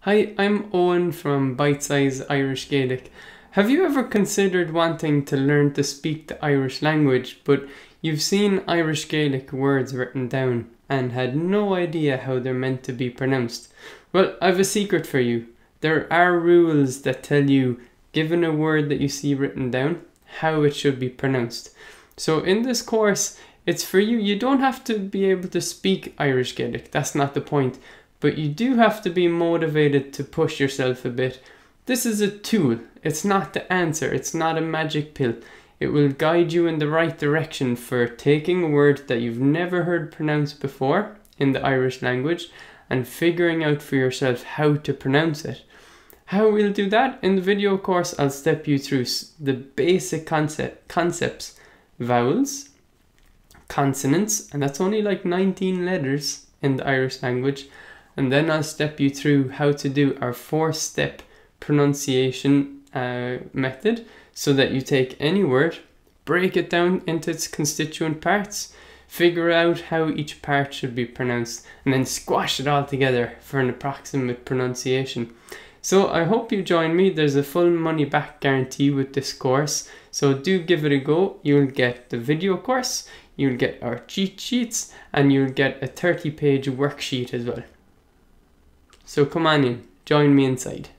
Hi, I'm Owen from Bite Size Irish Gaelic. Have you ever considered wanting to learn to speak the Irish language, but you've seen Irish Gaelic words written down and had no idea how they're meant to be pronounced? Well, I've a secret for you. There are rules that tell you, given a word that you see written down, how it should be pronounced. So in this course, it's for you. You don't have to be able to speak Irish Gaelic. That's not the point. But you do have to be motivated to push yourself a bit. This is a tool. It's not the answer. It's not a magic pill. It will guide you in the right direction for taking a word that you've never heard pronounced before in the Irish language and figuring out for yourself how to pronounce it. How we'll do that? In the video course, I'll step you through the basic concepts, vowels, consonants, and that's only like 19 letters in the Irish language. And then I'll step you through how to do our 4-step pronunciation method, so that you take any word, break it down into its constituent parts, figure out how each part should be pronounced, and then squash it all together for an approximate pronunciation. So I hope you join me. There's a full money back guarantee with this course, so do give it a go. You'll get the video course, you'll get our cheat sheets, and you'll get a 30-page worksheet as well. So come on in, join me inside.